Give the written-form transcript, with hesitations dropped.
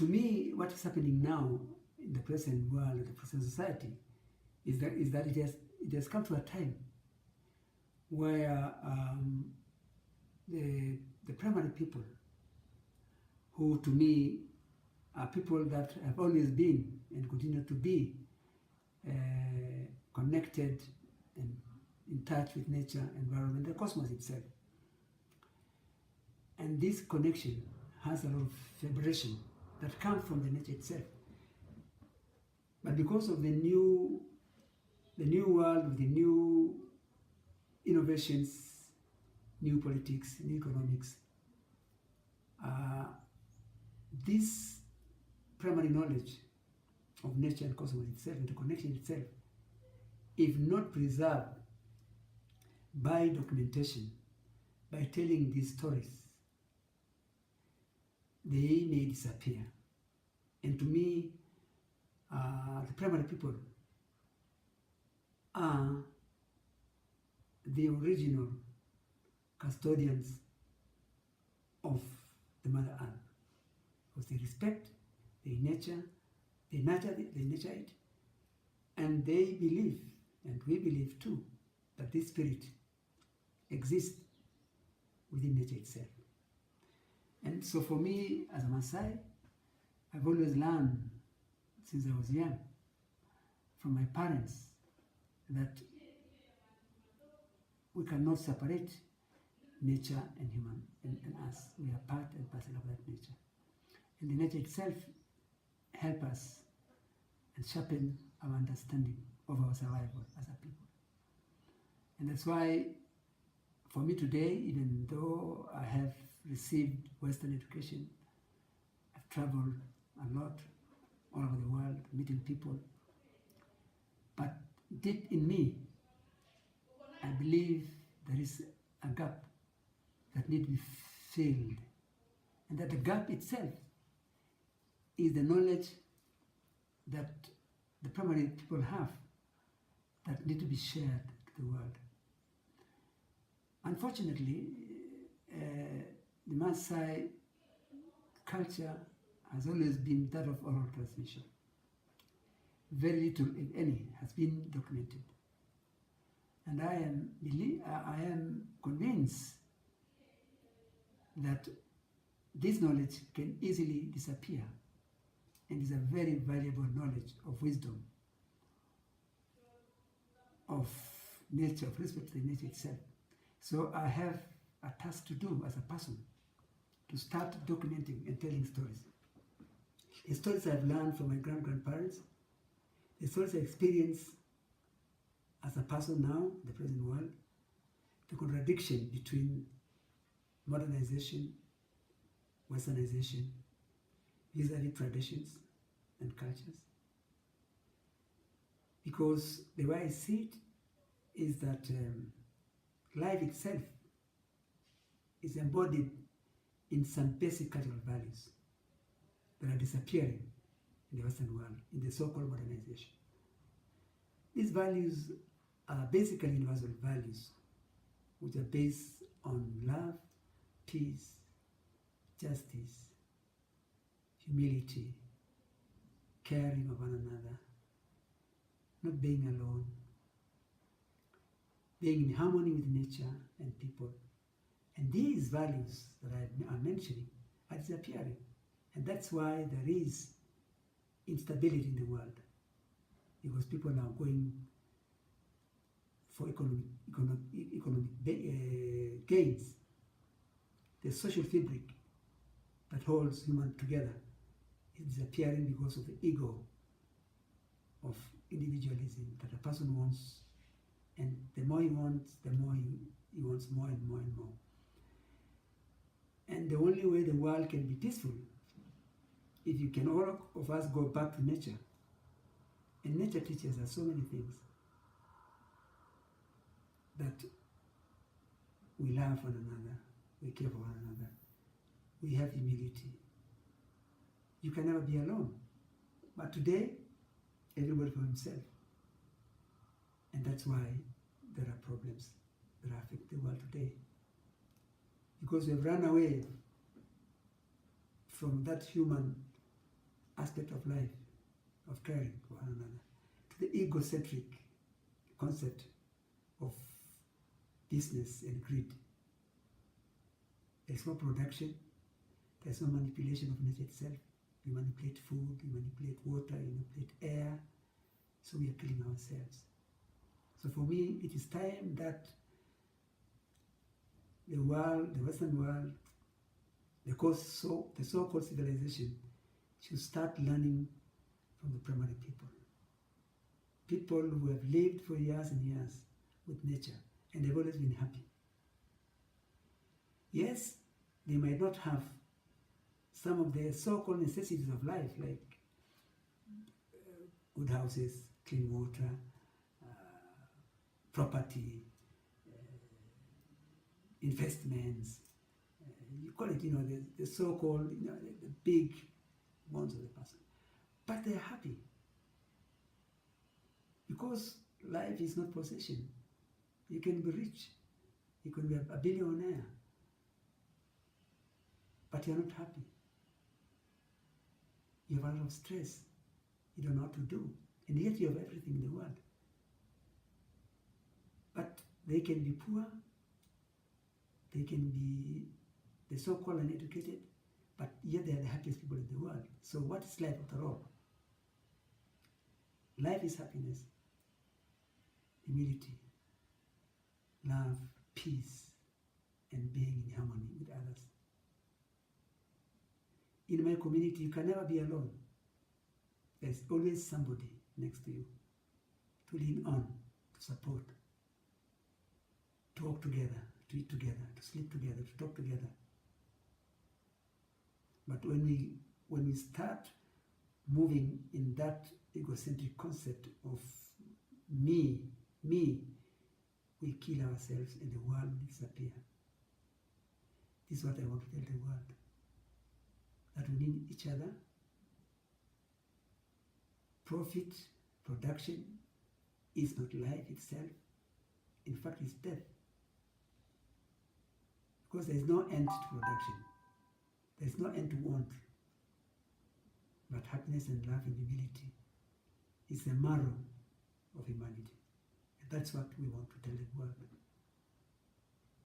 to me, what is happening now in the present world, in the present society, is that it has come to a time where the primary people, who to me are people that have always been and continue to be connected and in touch with nature, environment, the cosmos itself. And this connection has a lot of vibration that comes from the nature itself. But because of the new world with the new innovations, new politics, new economics, this primary knowledge of nature and cosmos itself, and the connection itself, if not preserved by documentation, by telling these stories, they may disappear. And to me, the primary people are the original custodians of the Mother Earth, because they respect, they nurture it, and they believe, and we believe too, that this spirit exists within nature itself. And so for me, as a Maasai, I've always learned since I was young from my parents that we cannot separate nature and human and us. We are part and parcel of that nature. And the nature itself helps us and sharpen our understanding of our survival as a people. And that's why, for me today, even though I have received Western education, I've traveled a lot all over the world, meeting people, but deep in me, I believe there is a gap that needs to be filled, and that the gap itself is the knowledge that the primary people have that need to be shared to the world. Unfortunately, the Maasai culture has always been that of oral transmission. Very little, if any, has been documented. And I am convinced that this knowledge can easily disappear, and is a very valuable knowledge of wisdom, of nature, of respect to the nature itself. So I have a task to do as a person, to start documenting and telling stories. The stories I've learned from my grandparents, the stories I experience as a person now, in the present world, the contradiction between modernization, westernization, vis-a-vis traditions and cultures. Because the way I see it is that life itself is embodied in some basic cultural values that are disappearing in the Western world, in the so-called modernization. These values are basically universal values, which are based on love, peace, justice, humility, caring of one another, not being alone, being in harmony with nature and people. And these values that I'm mentioning are disappearing. And that's why there is instability in the world, because people are going for economic gains. The social fabric that holds humans together is disappearing because of the ego of individualism that a person wants, and the more he wants, the more he wants more and more and more. And the only way the world can be peaceful, if you can all of us go back to nature. And nature teaches us so many things. That we love one another, we care for one another, we have humility. You can never be alone. But today, everybody for himself. And that's why there are problems that affect the world today. Because we've run away from that human aspect of life, of caring for one another, to the egocentric concept of business and greed. There's no production, there's no manipulation of nature itself. We manipulate food, we manipulate water, we manipulate air, so we are killing ourselves. So for me, it is time that the world, the Western world, the so-called civilization should start learning from the primary people. People who have lived for years and years with nature, and they've always been happy. Yes, they might not have some of the so-called necessities of life, like good houses, clean water, property, investments, you call it, the so-called, the big wants of the person. But they're happy. Because life is not possession. You can be rich. You can be a billionaire. But you're not happy. You have a lot of stress. You don't know what to do. And yet you have everything in the world. But they can be poor. They can be the so-called uneducated. But yet they are the happiest people in the world. So what is life after all? Life is happiness, humility, love, peace, and being in harmony with others. In my community, you can never be alone. There's always somebody next to you to lean on, to support, to walk together, to eat together, to sleep together, to talk together. But when we start moving in that egocentric concept of me, we kill ourselves and the world will disappear. This is what I want to tell the world. That we need each other. Profit, production is not life itself. In fact, it's death. Because there is no end to production. There is no end to want. But happiness and love and humility is the marrow of humanity. And that's what we want to tell the world.